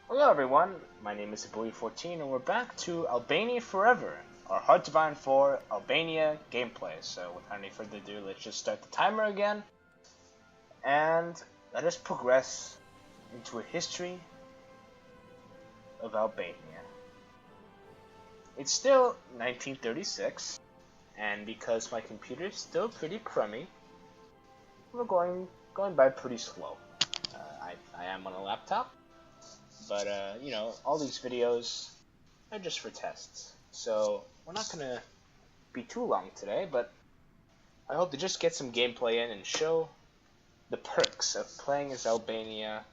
Hello everyone, my name is Abui14 and we're back to Albania Forever, our Hard to Bind 4 Albania gameplay. So without any further ado, let's just start the timer again and let us progress into a history of Albania. It's still 1936, and because my computer is still pretty crummy, we're going by pretty slow. I am on a laptop. But, you know, all these videos are just for tests. So, we're not going to be too long today, but I hope to just get some gameplay in and show the perks of playing as Albania.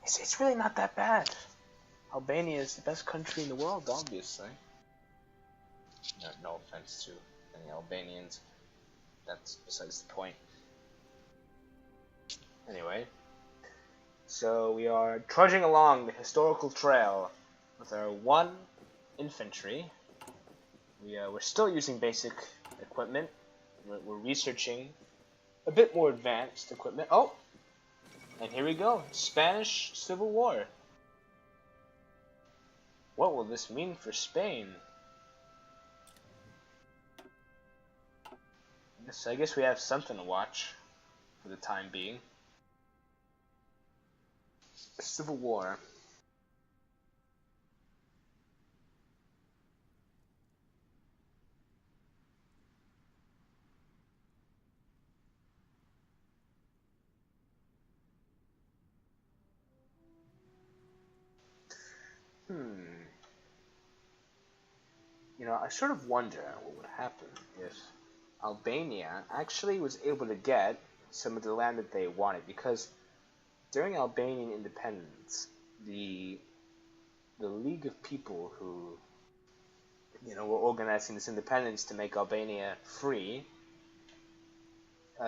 It's really not that bad. Albania is the best country in the world, obviously. No offense to any Albanians. That's besides the point. Anyway. So we are trudging along the historical trail with our 1 infantry. We're still using basic equipment. We're researching a bit more advanced equipment. Oh, and here we go. Spanish Civil War. What will this mean for Spain? I guess we have something to watch for the time being. Civil War. You know, I sort of wonder what would happen if Albania actually was able to get some of the land that they wanted, because during Albanian independence, the League of People who, you know, were organizing this independence to make Albania free,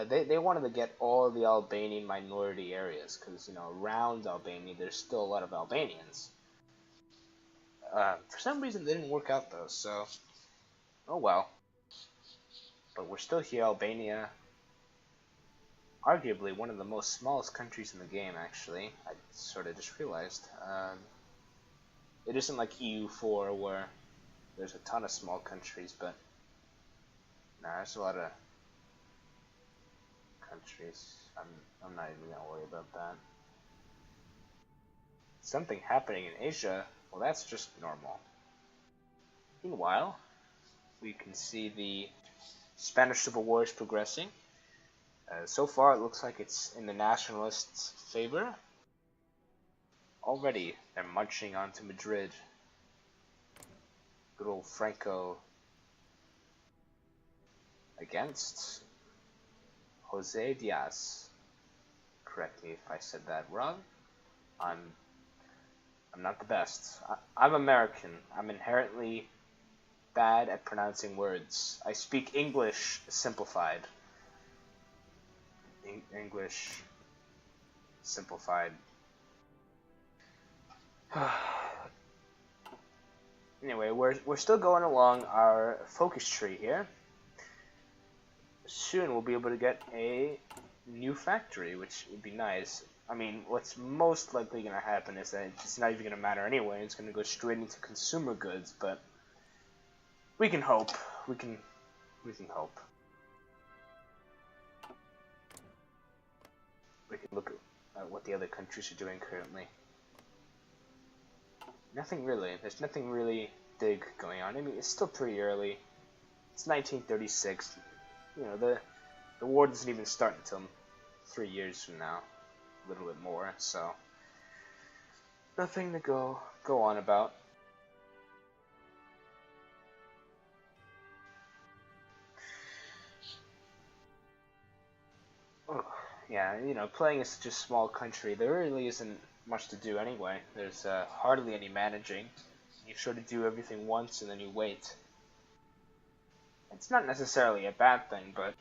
they wanted to get all the Albanian minority areas, because, you know, around Albania there's still a lot of Albanians. For some reason, they didn't work out though, so oh well. But we're still here, Albania. Arguably one of the most smallest countries in the game, actually. I sort of just realized. It isn't like EU4 where there's a ton of small countries, but nah, there's a lot of countries. I'm not even gonna worry about that. Something happening in Asia. Well, that's just normal. Meanwhile, we can see the Spanish Civil War is progressing. So far, it looks like it's in the nationalists' favor. Already, they're marching on to Madrid. Good old Franco against Jose Diaz. Correct me if I said that wrong. I'm not the best. I'm American. I'm inherently bad at pronouncing words. I speak English simplified. English simplified. Anyway, we're still going along our focus tree here. Soon we'll be able to get a new factory, which would be nice. I mean, what's most likely going to happen is that it's not even going to matter anyway. It's going to go straight into consumer goods, but we can hope. We can hope. We can look at what the other countries are doing currently. Nothing really. There's nothing really big going on. I mean, it's still pretty early. It's 1936. You know, the war doesn't even start until 3 years from now. A little bit more, so nothing to go on about. Oh, yeah, you know, playing as such a small country, there really isn't much to do anyway. There's hardly any managing. You sort of do everything once and then you wait. It's not necessarily a bad thing, but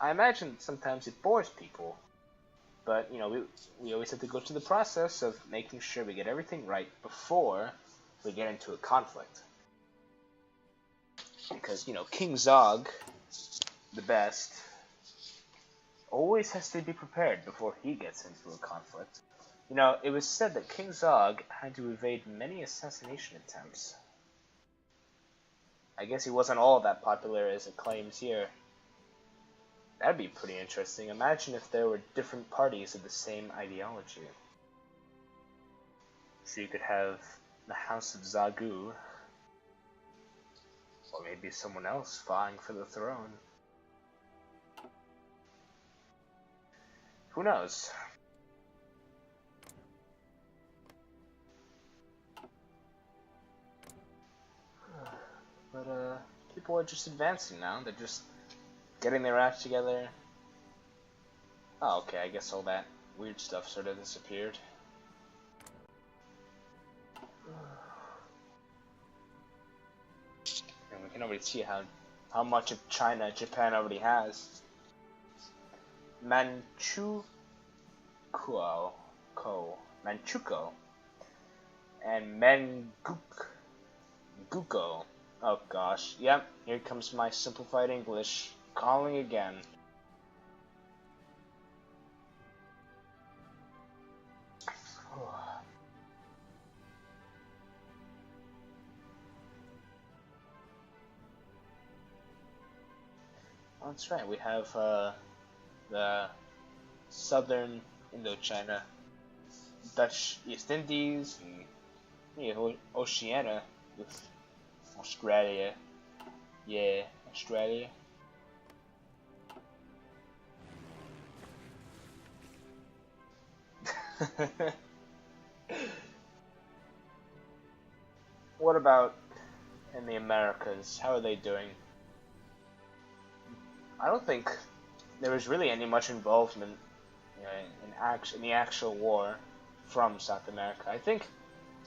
I imagine sometimes it bores people. But, you know, we always have to go through the process of making sure we get everything right before we get into a conflict. Because, you know, King Zog, the best, always has to be prepared before he gets into a conflict. You know, it was said that King Zog had to evade many assassination attempts. I guess he wasn't all that popular as it claims here. That'd be pretty interesting. Imagine if there were different parties of the same ideology. So you could have the House of Zagu, or maybe someone else vying for the throne. Who knows? But people are just advancing now. They're just getting their acts together. Oh, okay, I guess all that weird stuff sort of disappeared. And we can already see how much of China Japan already has. Manchukuo, and Menguko. Oh gosh, yep, here comes my simplified English, calling again. That's right, we have the southern Indochina, Dutch East Indies, and Oceania with Australia. Yeah, Australia. What about in the Americas? How are they doing? I don't think there was really any much involvement, you know, in the actual war from South America. I think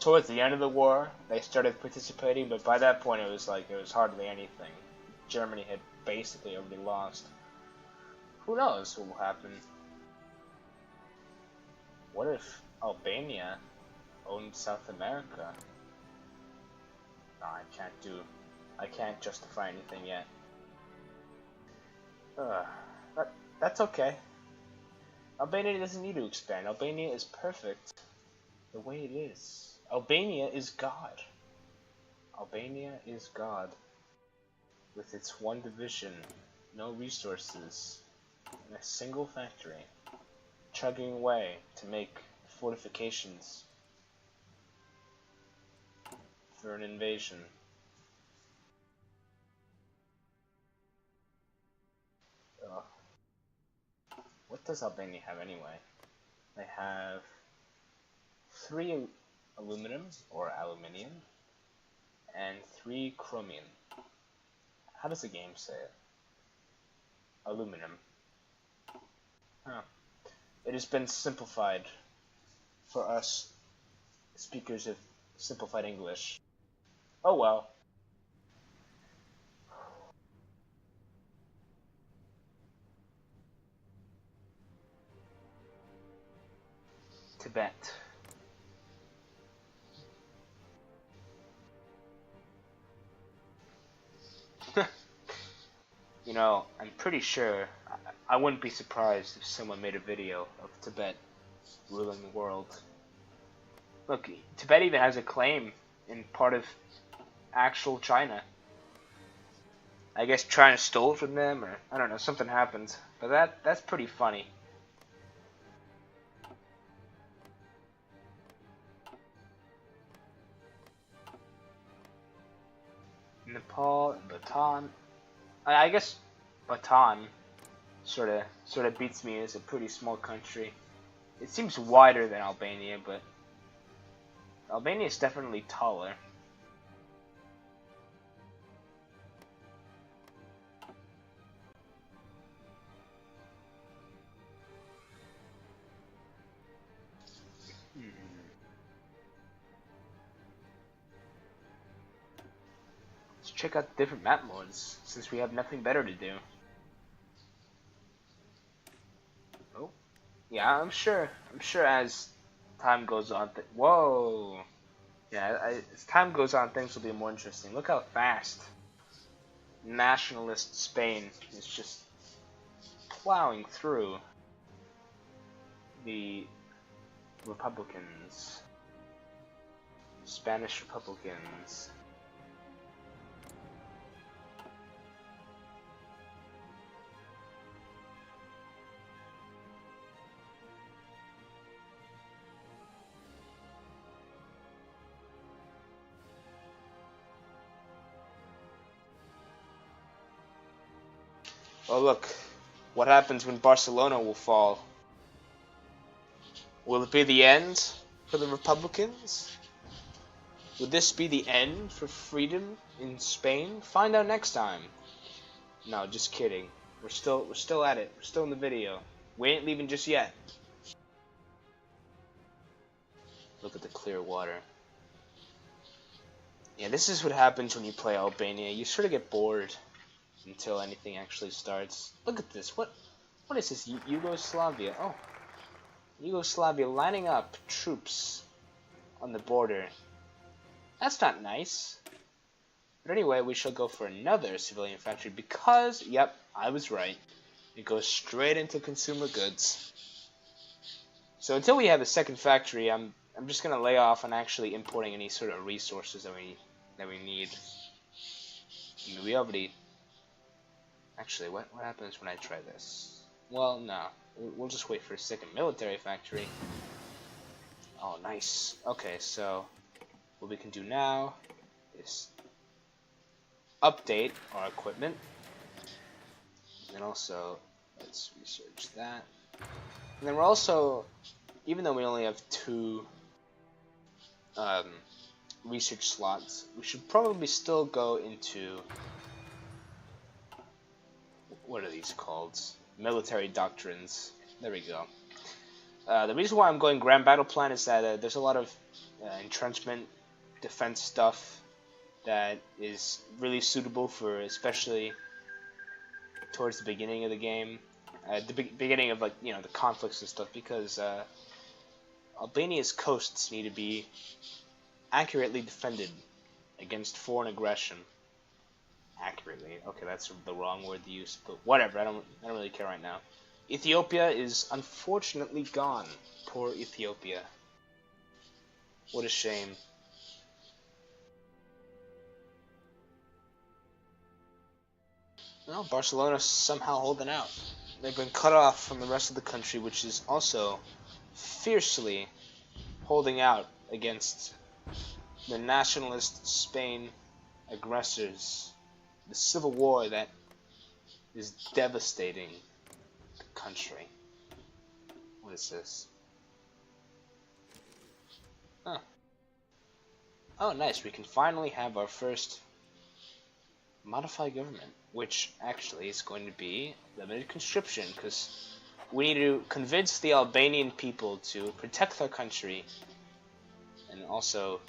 towards the end of the war they started participating, but by that point it was hardly anything. Germany had basically already lost. Who knows what will happen? What if Albania owned South America? No, I can't justify anything yet. That's okay. Albania doesn't need to expand. Albania is perfect the way it is. Albania is God. Albania is God. With its one division, no resources, and a single factory, chugging away to make fortifications for an invasion. What does Albania have anyway? They have 3 aluminum or aluminium and 3 chromium. How does the game say it? Aluminum. Huh. It has been simplified for us speakers of simplified English. Oh well. Tibet. You know, I'm pretty sure I wouldn't be surprised if someone made a video of Tibet ruling the world. Look, Tibet even has a claim in part of actual China. I guess China stole from them, or I don't know, something happened. But that's pretty funny. Nepal and Bhutan. I guess Bhutan sort of beats me as a pretty small country. It seems wider than Albania, but Albania is definitely taller. Let's check out the different map modes, since we have nothing better to do. Oh, yeah, I'm sure as time goes on, whoa! Yeah, as time goes on, things will be more interesting. Look how fast nationalist Spain is just plowing through the Republicans. Spanish Republicans. Oh look, what happens when Barcelona will fall? Will it be the end for the Republicans? Would this be the end for freedom in Spain? Find out next time. No, just kidding. We're still at it. We're still in the video. We ain't leaving just yet. Look at the clear water. Yeah, this is what happens when you play Albania. You sort of get bored until anything actually starts. Look at this. What is this? Yugoslavia. Oh. Yugoslavia lining up troops on the border. That's not nice. But anyway, we shall go for another civilian factory because, yep, I was right. It goes straight into consumer goods. So until we have a second factory, I'm just gonna lay off on actually importing any sort of resources that we need. I mean, we already. Actually, what happens when I try this? Well, no. We'll just wait for a second military factory. Oh, nice. Okay, so what we can do now is update our equipment. And also, let's research that. And then we're also, even though we only have 2 research slots, we should probably still go into, what are these called? Military doctrines. There we go. The reason why I'm going Grand Battle Plan is that there's a lot of entrenchment defense stuff that is really suitable for, especially towards the beginning of the game, the beginning of, like, you know, the conflicts and stuff, because Albania's coasts need to be accurately defended against foreign aggression. Accurately. Okay, that's the wrong word to use, but whatever. I don't really care right now. Ethiopia is unfortunately gone. Poor Ethiopia. What a shame. Well, Barcelona's somehow holding out. They've been cut off from the rest of the country, which is also fiercely holding out against the nationalist Spain aggressors. The civil war that is devastating the country. What is this? Huh. Oh, nice. We can finally have our first modified government, which actually is going to be limited conscription, because we need to convince the Albanian people to protect their country, and also,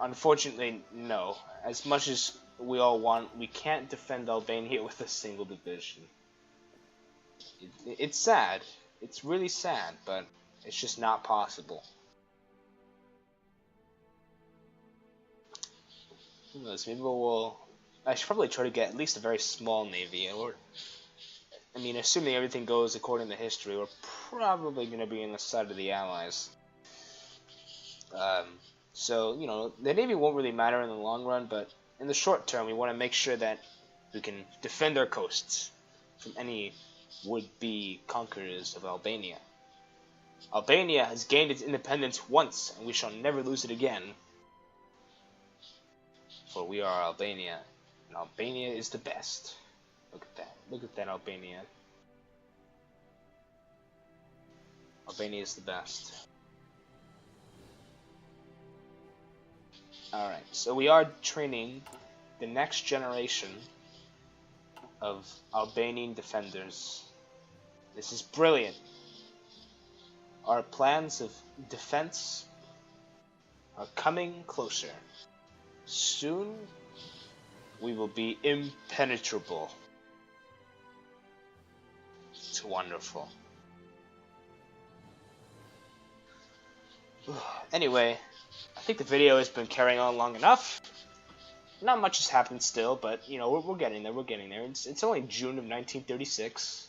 unfortunately, no. As much as we all want, we can't defend Albania with a single division. It's sad. It's really sad, but it's just not possible. Who knows? Maybe I should probably try to get at least a very small navy. Or, I mean, assuming everything goes according to history, we're probably going to be on the side of the Allies. So, you know, the navy won't really matter in the long run, but in the short term, we want to make sure that we can defend our coasts from any would-be conquerors of Albania. Albania has gained its independence once, and we shall never lose it again. For we are Albania, and Albania is the best. Look at that. Look at that, Albania. Albania is the best. Alright, so we are training the next generation of Albanian defenders. This is brilliant. Our plans of defense are coming closer. Soon, we will be impenetrable. It's wonderful. Anyway, I think the video has been carrying on long enough. Not much has happened still, but, you know, we're getting there, It's only June of 1936.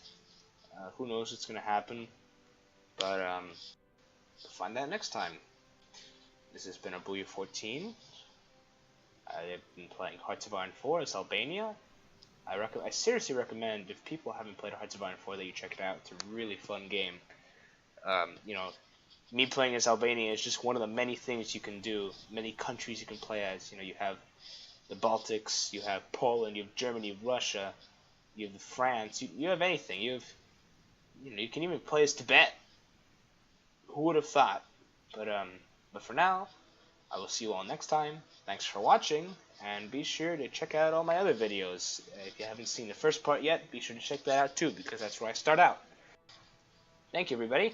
Who knows what's going to happen. But we'll find that next time. This has been Abuya14. I've been playing Hearts of Iron 4 as Albania. I seriously recommend, if people haven't played Hearts of Iron 4, that you check it out. It's a really fun game. You know, me playing as Albania is just one of the many things you can do, many countries you can play as. You know, you have the Baltics, you have Poland, you have Germany, you have Russia, you have France, you have anything. You can even play as Tibet. Who would have thought? But for now, I will see you all next time. Thanks for watching, and be sure to check out all my other videos. If you haven't seen the first part yet, be sure to check that out too, because that's where I start out. Thank you, everybody.